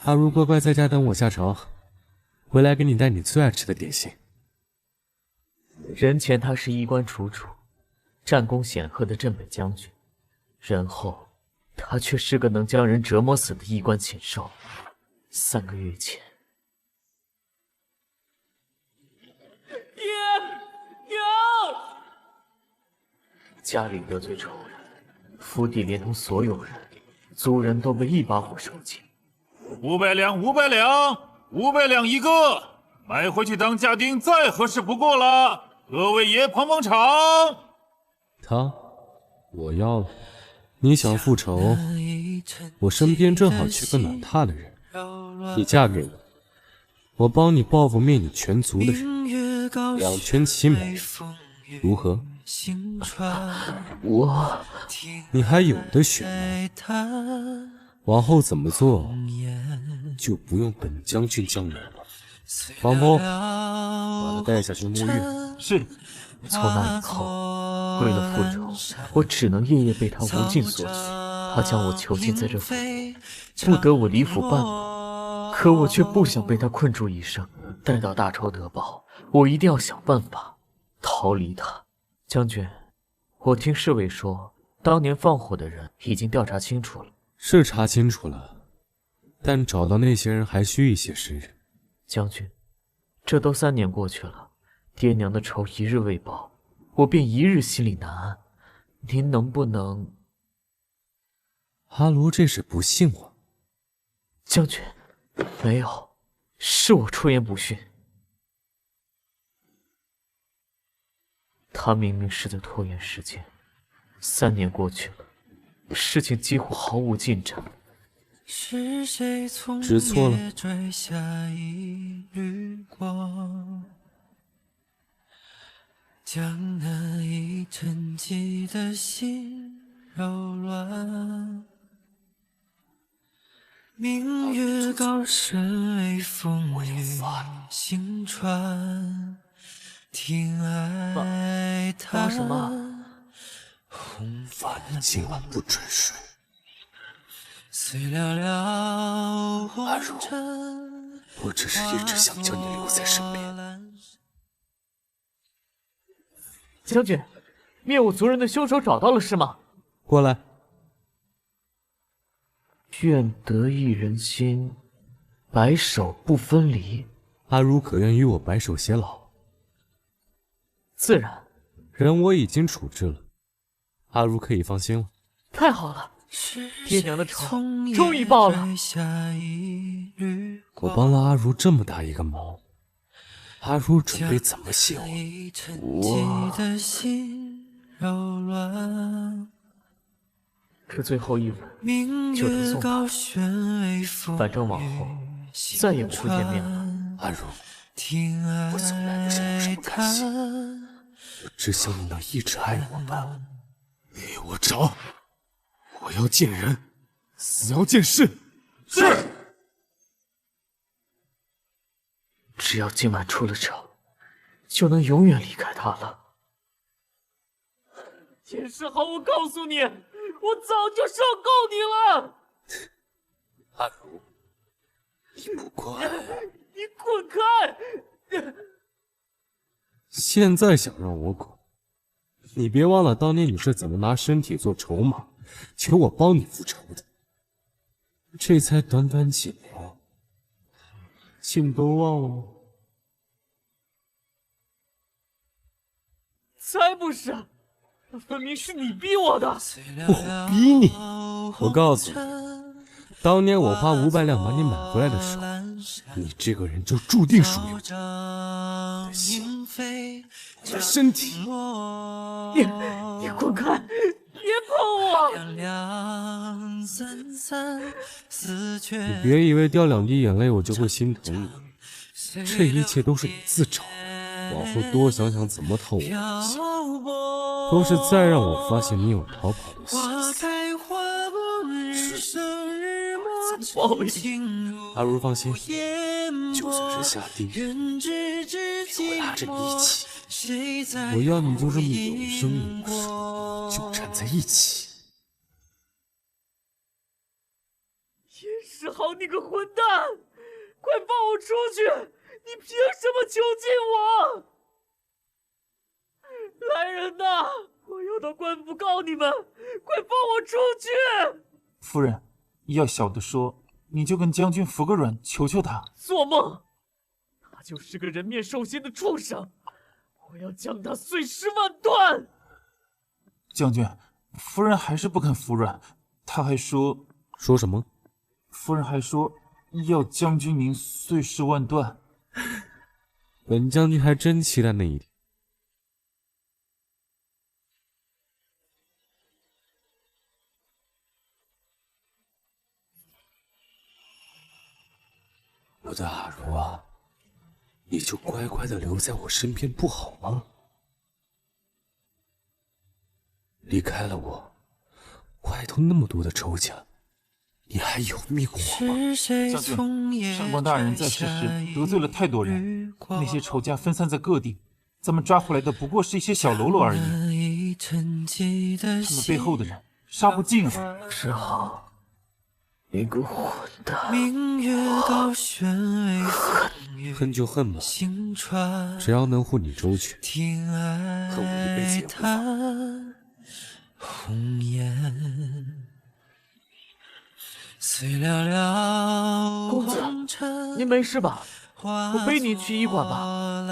阿如乖乖在家等我下朝，回来给你带你最爱吃的点心。人前他是衣冠楚楚、战功显赫的镇北将军，人后他却是个能将人折磨死的衣冠禽兽。3个月前，娘，家里得罪仇人，府邸连同所有人、族人都被一把火烧尽。500两，500两，500两一个，买回去当家丁再合适不过了。各位爷捧捧场。他，我要了。你想复仇，我身边正好缺个暖榻的人，你嫁给我，我帮你报复灭你全族的人，2全其美，如何？你还有的选吗？往后怎么做，就不用本将军教你了。王峰，把他带下去沐浴。是。从那以后，为了复仇，我只能夜夜被他无尽索取。他将我囚禁在这府邸，不得我离府半步。可我却不想被他困住一生。待到大仇得报，我一定要想办法逃离他。将军，我听侍卫说，当年放火的人已经调查清楚了。是查清楚了，但找到那些人还需一些时日。将军，这都3年过去了。爹娘的仇一日未报，我便一日心里难安。您能不能……阿卢这是不信我。将军，没有，是我出言不逊。他明明是在拖延时间，3年过去了，事情几乎毫无进展。知错了。将那已沉寂的心扰乱，明月高悬，微风雨行船，听爱妈什么？爸，你今晚不准睡。随寥寥阿如，我只是一直想将你留在身边。将军，灭我族人的凶手找到了是吗？过来。愿得一人心，白首不分离。阿如可愿与我白首偕老？自然。人我已经处置了，阿如可以放心了。太好了，爹娘的仇终于报了。我帮了阿如这么大一个忙，阿如准备怎么谢我？这最后一吻就得送他，反正往后再也不会见面了。阿如，我从来不想有什么感情，我只想你能一直爱我罢了。给我找，我要见人，死要见尸。是。只要今晚出了城，就能永远离开他了。叶世豪，我告诉你，我早就受够你了。阿如，你不够爱我，你滚开！现在想让我滚，你别忘了当年你是怎么拿身体做筹码，求我帮你复仇的。这才短短几年，竟都忘了吗？才不是，分明是你逼我的。我逼你？我告诉你，当年我花500两把你买回来的时候，你这个人就注定属于我。你的心，你的身体，你滚开！别碰我！你别以为掉2滴眼泪我就会心疼你，这一切都是你自找的。往后多想想怎么讨我欢心，都是再让我发现你有逃跑的心思。报应！阿如放心，就算是下地狱，也会拉着你一起。我要你就这么有生有死，纠缠在一起。严世豪，你个混蛋！快放我出去！你凭什么囚禁我？来人呐！我要到官府告你们！快放我出去！夫人，要小的说，你就跟将军服个软，求求他。做梦！他就是个人面兽心的畜生，我要将他碎尸万段！将军，夫人还是不肯服软，他还说什么？夫人还说要将军您碎尸万段。本将军还真期待那一天。我的阿如啊，你就乖乖的留在我身边不好吗？离开了我，外头那么多的仇家，你还有命活吗？将军，上官大人在世时得罪了太多人，那些仇家分散在各地，咱们抓回来的不过是一些小喽啰而已。他们背后的人杀不尽啊！世豪。你个混蛋！恨就恨吧，只要能护你周全，恨我一辈子也不烦。公子，您没事吧？我背你去医馆吧。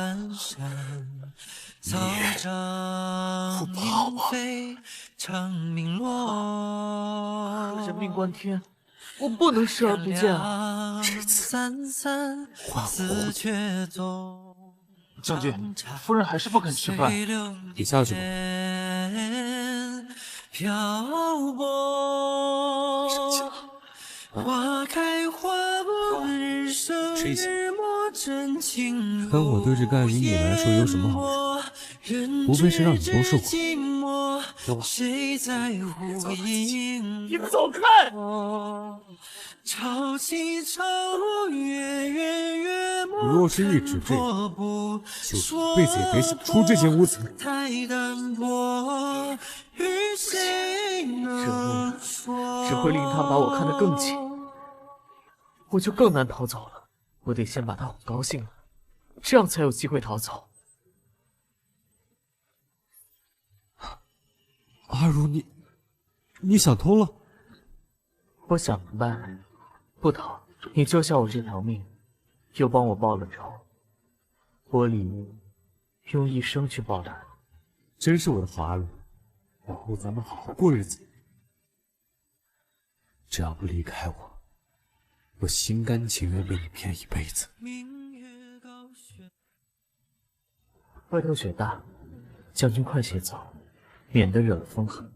你不跑啊！人命关天。我不能视而不见啊！这次换我！将军，夫人还是不肯吃饭。你下去吧。生气了？谁先？跟我对着干，于你来说有什么好处？无非是让你多受苦。走吧。你走开！你若是一直这样，就一辈子也别想出这间屋子。这路只会令他把我看得更紧，我就更难逃走了。我得先把他哄高兴了，这样才有机会逃走。阿如，你想通了？我想明白了，不逃，你救下我这条命，又帮我报了仇，我理应用一生去报答。真是我的好阿如，以后咱们好好过日子。只要不离开我，我心甘情愿被你骗一辈子。外头雪大，将军快些走，免得惹了风寒。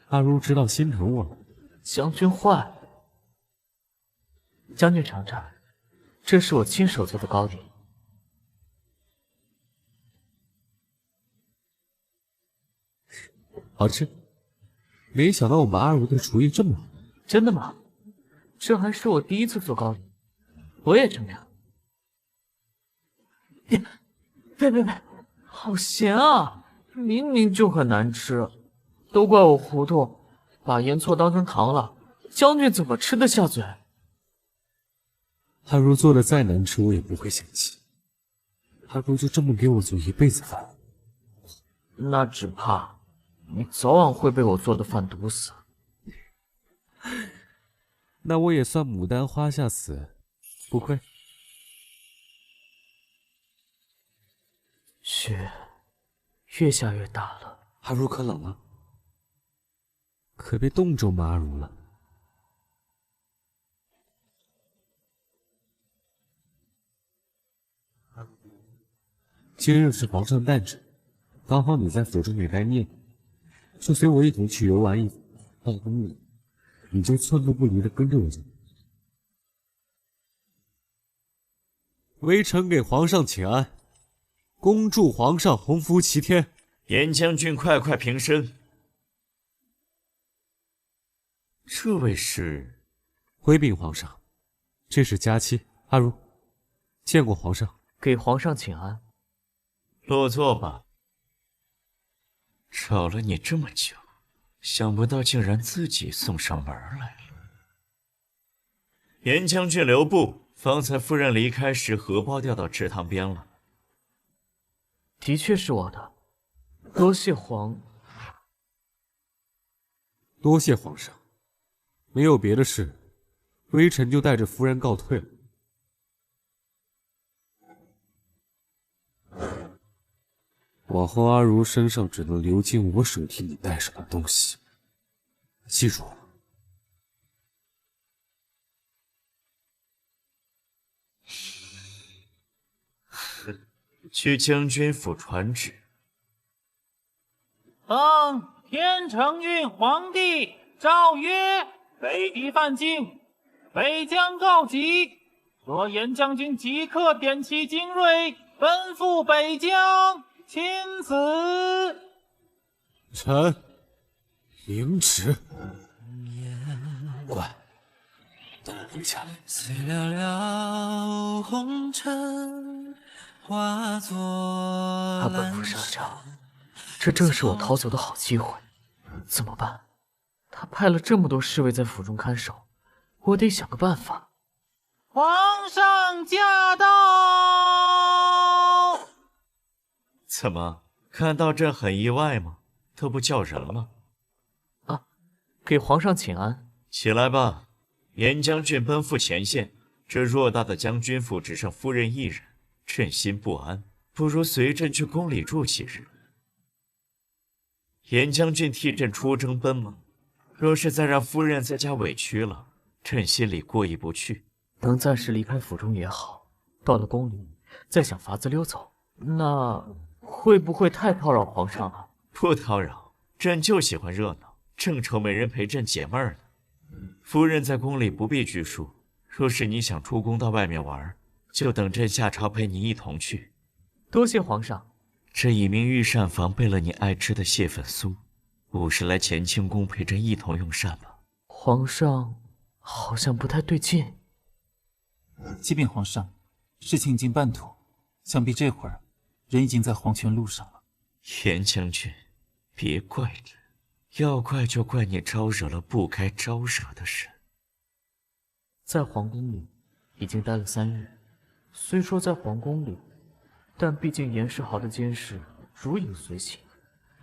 阿如知道心疼我了。将军坏，将军尝尝，这是我亲手做的糕点。好吃。没想到我们阿如的厨艺这么好。真的吗？这还是我第一次做糕点，我也尝尝。别，好咸啊！明明就很难吃，都怪我糊涂，把盐醋当成糖了。将军怎么吃得下嘴？阿如做的再难吃，我也不会嫌弃。阿如就这么给我做一辈子饭，那只怕你早晚会被我做的饭毒死。那我也算牡丹花下死，不亏。雪越下越大了，阿如可冷了，可别冻着我们阿如了。今日是皇上诞辰，刚好你在府中没待腻，就随我一同去游玩一番。到了宫里，你就寸步不离的跟着我走。微臣给皇上请安，恭祝皇上鸿福齐天。严将军，快平身。这位是？回禀皇上，这是佳期阿如，见过皇上。给皇上请安。落座吧。找了你这么久，想不到竟然自己送上门来了。严将军留步，方才夫人离开时，荷包掉到池塘边了。的确是我的，多谢皇上。没有别的事，微臣就带着夫人告退了。往后阿如身上只能流经我手替你带上的东西，记住了。去将军府传旨。天成运皇帝诏曰：北敌犯境，北疆告急，说严将军即刻点起精锐，奔赴北疆，钦此。臣领旨。乖，带我回家。随了了红尘，化作他奔赴沙场，这正是我逃走的好机会。怎么办？他派了这么多侍卫在府中看守，我得想个办法。皇上驾到！怎么，看到这很意外吗？都不叫人了。给皇上请安。起来吧，严将军奔赴前线，这偌大的将军府只剩夫人一人，朕心不安，不如随朕去宫里住几日。严将军替朕出征奔忙，若是再让夫人在家委屈了，朕心里过意不去。能暂时离开府中也好，到了宫里再想法子溜走，那会不会太叨扰皇上了？不叨扰，朕就喜欢热闹，正愁没人陪朕解闷呢。夫人在宫里不必拘束，若是你想出宫到外面玩，就等朕下朝陪你一同去。多谢皇上。朕已命御膳房备了你爱吃的蟹粉酥，5时来乾清宫陪朕一同用膳吧。皇上好像不太对劲。启禀皇上，事情已经办妥，想必这会儿人已经在黄泉路上了。严将军，别怪朕，要怪就怪你招惹了不该招惹的人。在皇宫里已经待了3日，虽说在皇宫里，但毕竟严世豪的监视如影随形，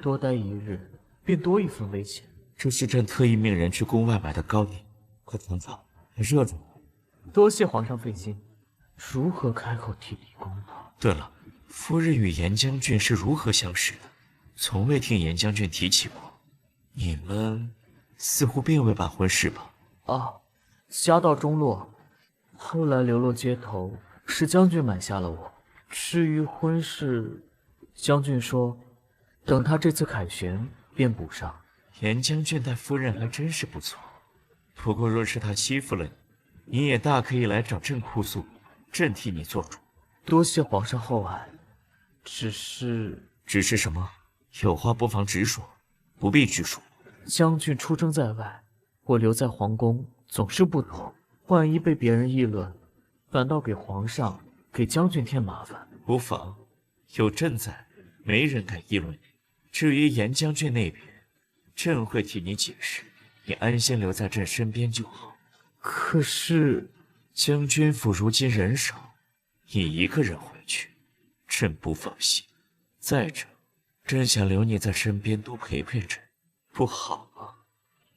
多待1日便多一分危险。这是朕特意命人去宫外买的糕点，快尝尝，还热着呢。多谢皇上费心。如何开口提离宫呢？对了，夫人与严将军是如何相识的？从未听严将军提起过。你们似乎并未办婚事吧？家道中落，后来流落街头，是将军买下了我。至于婚事，将军说等他这次凯旋便补上。严将军待夫人还真是不错，不过若是他欺负了你，你也大可以来找朕哭诉，朕替你做主。多谢皇上厚爱，只是什么？有话不妨直说，不必拘束。将军出征在外，我留在皇宫总是不妥，万一被别人议论，反倒给皇上、给将军添麻烦。无妨，有朕在，没人敢议论你。至于严将军那边，朕会替你解释，你安心留在朕身边就好。可是将军府如今人少，你一个人回去，朕不放心。再者，朕想留你在身边多陪陪朕，不好吗？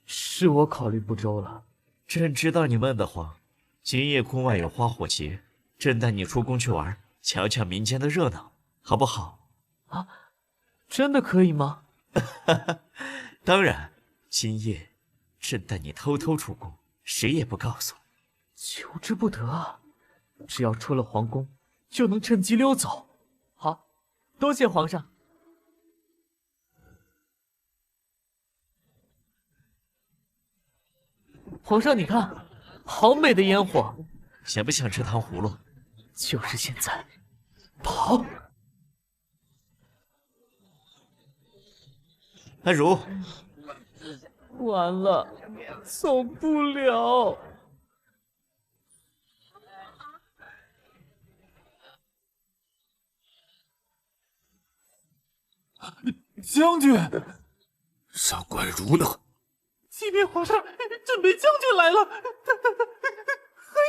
是我考虑不周了。朕知道你闷得慌，今夜宫外有花火节，朕带你出宫去玩，瞧瞧民间的热闹，好不好？真的可以吗？当然，今夜朕带你偷偷出宫，谁也不告诉。求之不得啊！只要出了皇宫，就能趁机溜走。好，多谢皇上。皇上，你看，好美的烟火！想不想吃糖葫芦？就是现在，跑！安如，完了，走不了。将军，上官如呢？启禀皇上，朕陪将军来了，他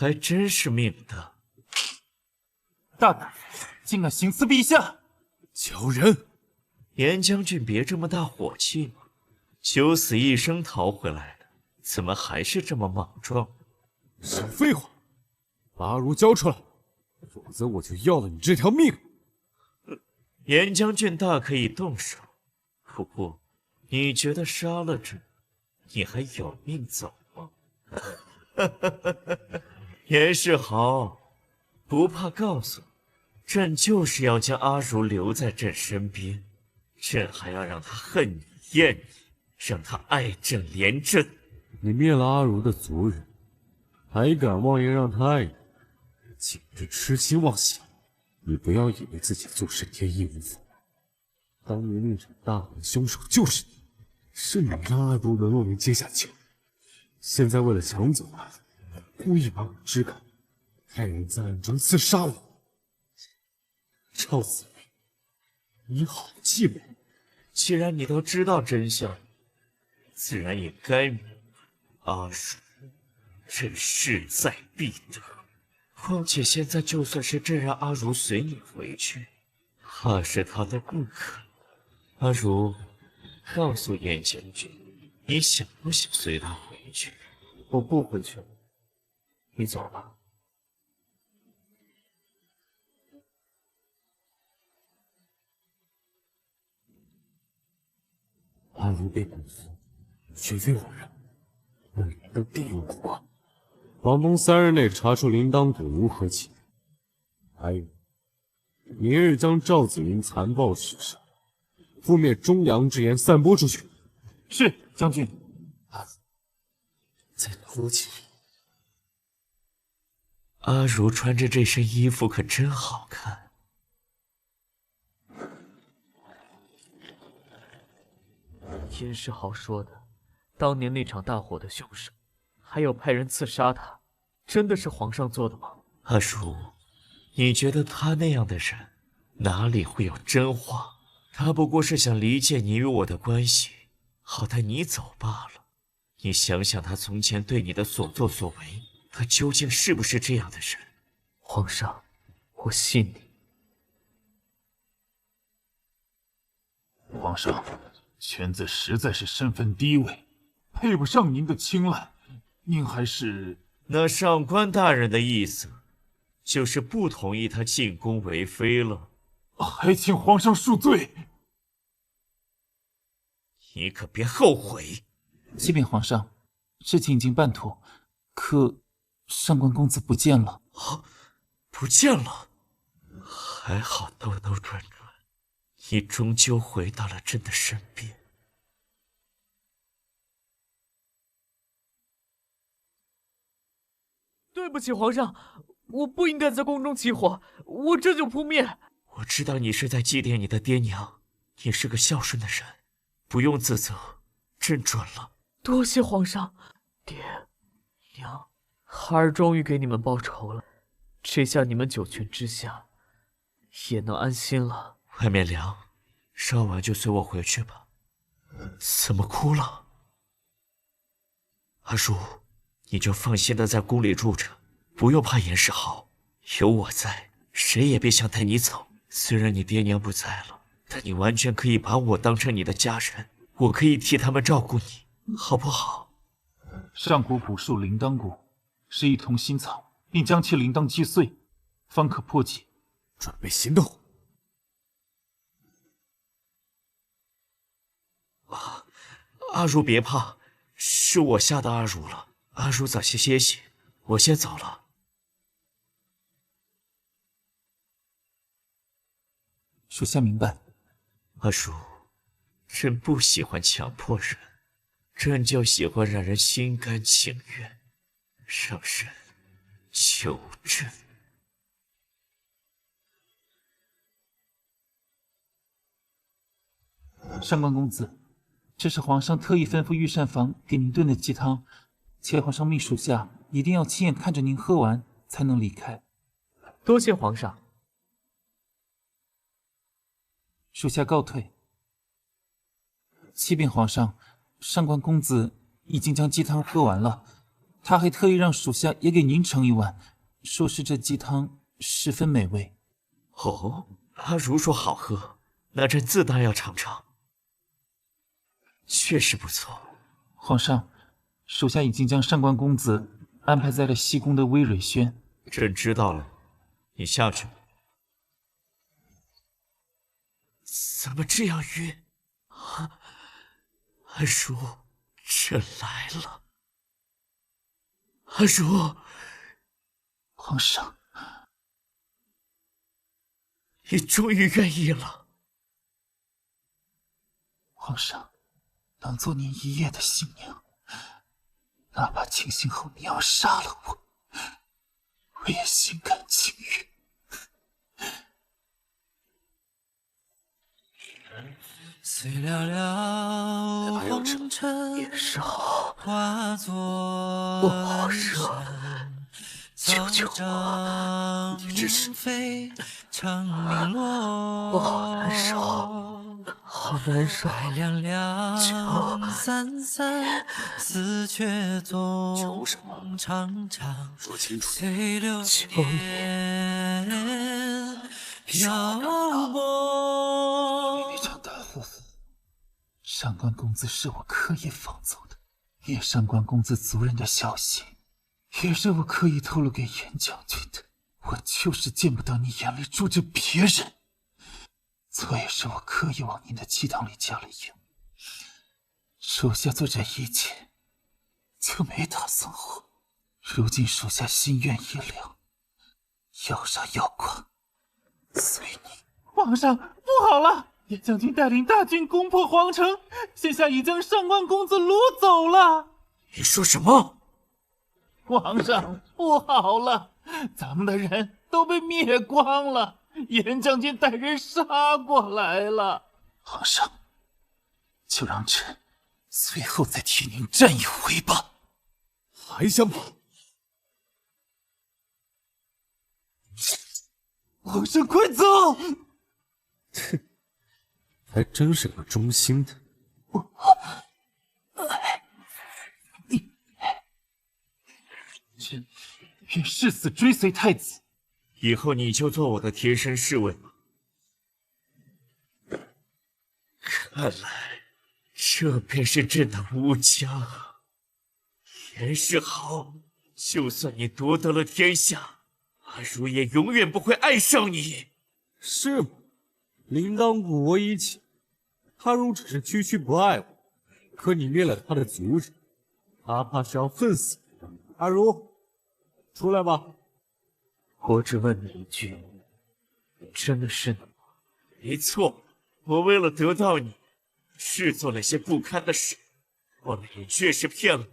还真是命大。大胆，竟敢行刺陛下！小人，严将军别这么大火气嘛！九死一生逃回来了，怎么还是这么莽撞？少废话，把阿如交出来，否则我就要了你这条命！严将军大可以动手，不过你觉得杀了朕，你还有命走吗？严世豪，不怕告诉你，朕就是要将阿如留在朕身边，朕还要让他恨你厌你，让他爱朕怜朕。你灭了阿如的族人，还敢妄言让他爱你，简直痴心妄想！你不要以为自己做事天衣无缝，当年那场大火的凶手就是你，是你让阿如沦落为阶下囚，现在为了抢走阿如，故意把我支开，派人在暗中刺杀我。赵子明，你好气馁！既然你都知道真相，自然也该明白阿如，朕势在必得。况且现在就算是朕让阿如随你回去，怕是他都不肯。阿如，告诉严将军，你想不想随他回去？我不回去了，你走吧。阿如被捕俘，绝非偶然，那铃铛必有古怪。王峰3日内查出铃铛谷如何起源，还有，明日将赵子明残暴许杀，覆灭忠良之言散播出去。是将军。阿如，再多几日。阿如穿着这身衣服可真好看。严世豪说的，当年那场大火的凶手，还有派人刺杀他，真的是皇上做的吗？阿如，你觉得他那样的人，哪里会有真话？他不过是想离间你与我的关系，好带你走罢了。你想想他从前对你的所作所为，他究竟是不是这样的人？皇上，我信你。皇上，犬子实在是身份低微，配不上您的青睐，您还是……那上官大人的意思，就是不同意他进宫为妃了。还请皇上恕罪。你可别后悔。启禀皇上，事情已经办妥，可上官公子不见了。啊，不见了！还好兜兜转转，你终究回到了朕的身边。对不起，皇上，我不应该在宫中起火，我这就扑灭。我知道你是在祭奠你的爹娘，你是个孝顺的人，不用自责，朕准了。多谢皇上，爹娘，孩儿终于给你们报仇了，这下你们九泉之下也能安心了。外面凉，稍晚就随我回去吧。怎么哭了？阿如，你就放心的在宫里住着，不用怕严世豪，有我在，谁也别想带你走。虽然你爹娘不在了，但你完全可以把我当成你的家人，我可以替他们照顾你，好不好？上古古树铃铛谷是一丛新草，并将其铃铛击碎，方可破解。准备行动。阿如别怕，是我吓到阿如了。阿如早些歇息，我先走了。属下明白。阿如，朕不喜欢强迫人，朕就喜欢让人心甘情愿，让人求朕。上官公子，这是皇上特意吩咐御膳房给您炖的鸡汤，且皇上命属下一定要亲眼看着您喝完才能离开。多谢皇上。属下告退。启禀皇上，上官公子已经将鸡汤喝完了，他还特意让属下也给您盛一碗，说是这鸡汤十分美味。哦，阿如说好喝，那朕自当要尝尝。确实不错。皇上，属下已经将上官公子安排在了西宫的微蕊轩。朕知道了，你下去。怎么这样晕？阿如，朕来了。阿如，皇上，你终于愿意了。皇上，能做您一夜的新娘，哪怕清醒后你要杀了我也心甘情愿。随寥寥红尘化作我好热，求求我，你这是我好难受，好难受，凉凉散散，丝却总长长，说清楚，随流求年漂泊。一场大祸，上官公子是我刻意放走的，叶上官公子族人的消息，也是我刻意透露给严将军的。我就是见不得你眼里住着别人，错也是我刻意往您的鸡汤里加了盐。属下做这一切，就没打算活。如今属下心愿已了，要杀要剐，随你。皇上，不好了！叶将军带领大军攻破皇城，现下已将上官公子掳走了。你说什么？皇上，不好了，咱们的人都被灭光了，严将军带人杀过来了。皇上，就让朕随后再替您战一回吧。还想跑？皇上，快走！哼，还真是个忠心的。朕愿誓死追随太子。以后你就做我的贴身侍卫吧。看来这便是朕的乌江啊！严世豪，就算你夺得了天下，阿如也永远不会爱上你。是吗？铃铛故我已起，他如只是区区不爱我，可你灭了他的族人，他怕是要恨死我。阿如，出来吧。我只问你一句，真的是你吗？没错，我为了得到你，是做了些不堪的事，我也确实骗了你，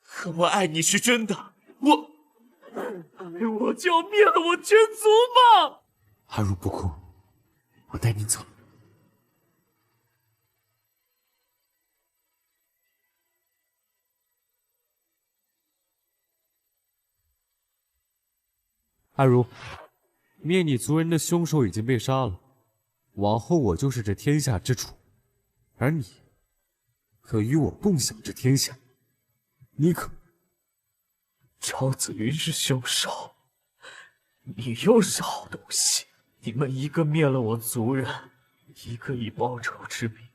可我爱你是真的。我就要灭了我全族吧！阿如不哭，我带你走。阿如，灭你族人的凶手已经被杀了，往后我就是这天下之主，而你可与我共享这天下。你可……赵子云是凶手，你又是好东西。你们一个灭了我族人，一个以报仇之名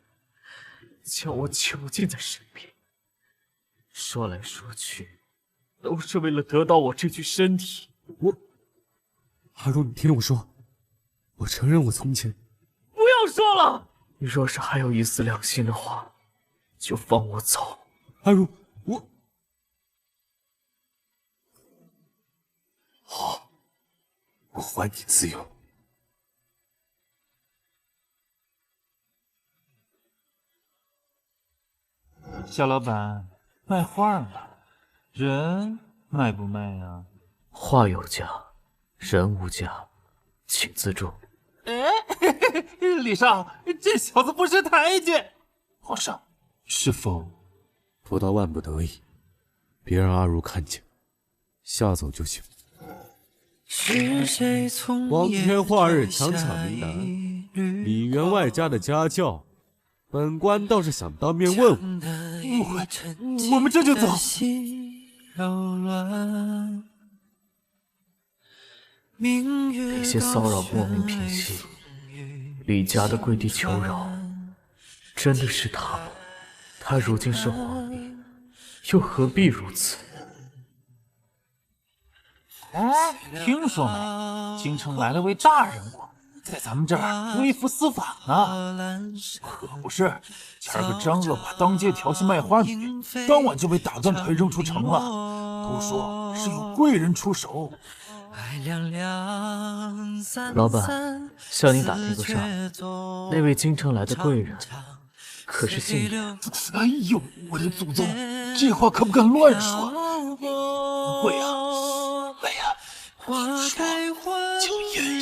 将我囚禁在身边。说来说去，都是为了得到我这具身体。阿如，你听我说，我承认我从前……不要说了！你若是还有一丝良心的话，就放我走。阿如，好，我还你自由。小老板，卖画吗？人卖不卖呀？画有价，人无价，请自重。李少，这小子不识抬举。皇上，是否不到万不得已，别让阿如看见，下走就行。光天化日，强抢民男，李员外家的家教，本官倒是想当面问问。误会，我们这就走。那些骚扰莫名平息，李家的跪地求饶，真的是他吗？他如今是皇帝，又何必如此？听说没？京城来了位大人物，在咱们这儿微服私访呢。可不是，前儿个张恶霸当街调戏卖花女，当晚就被打断腿扔出城了。都说是有贵人出手。老板，向您打听个事儿，那位京城来的贵人，可是姓梁？哎呦，我的祖宗，这话可不敢乱说。贵呀，贵呀，一说就烟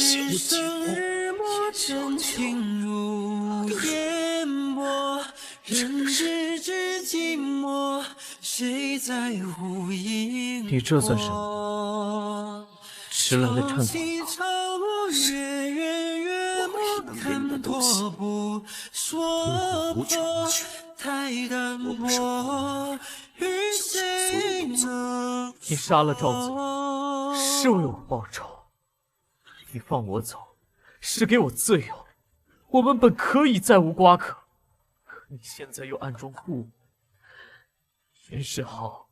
消景物。你这算什么？迟来的趁早。我能给你的东西，无穷无尽。我不是皇帝，就是所有动作。你杀了赵子仪，是为我报仇。你放我走，是给我自由。我们本可以再无瓜葛，可你现在又暗中护我。严世豪，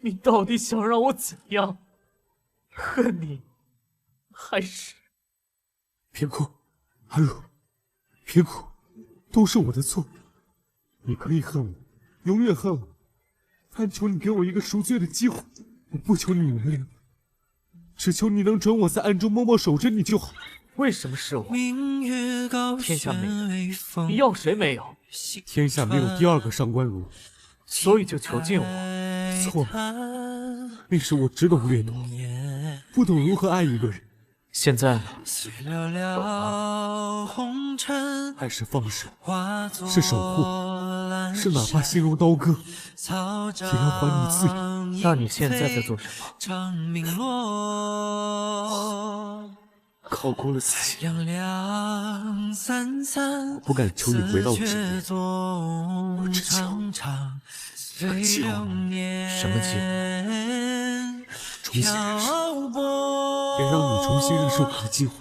你到底想让我怎样？恨你，还是……别哭，阿如，别哭，都是我的错。你可以恨我，永远恨我，但求你给我一个赎罪的机会。我不求你原谅，只求你能准我在暗中默默守着你就好。为什么是我？天下没人，你要谁没有？天下没有第二个上官如，所以就囚禁我。错了，那时我只懂掠夺，不懂如何爱一个人。现在呢？爱是放手，是守护，是哪怕心如刀割，也要还你自由。那你现在在做什么？考过了自己，我不敢求你回到我身边，我只求一个机会。什么机会？重新认识，别让你重新认识我的机会。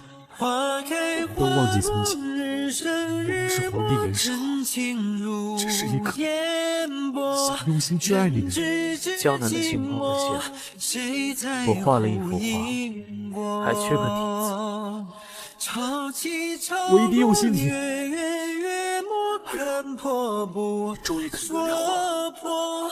不要忘记从前，我们是皇帝严世豪，只是一个想用心去爱你的人。江南的杏花和线，我画了一幅画，还缺个底子。我一定用心听。终于肯原谅我。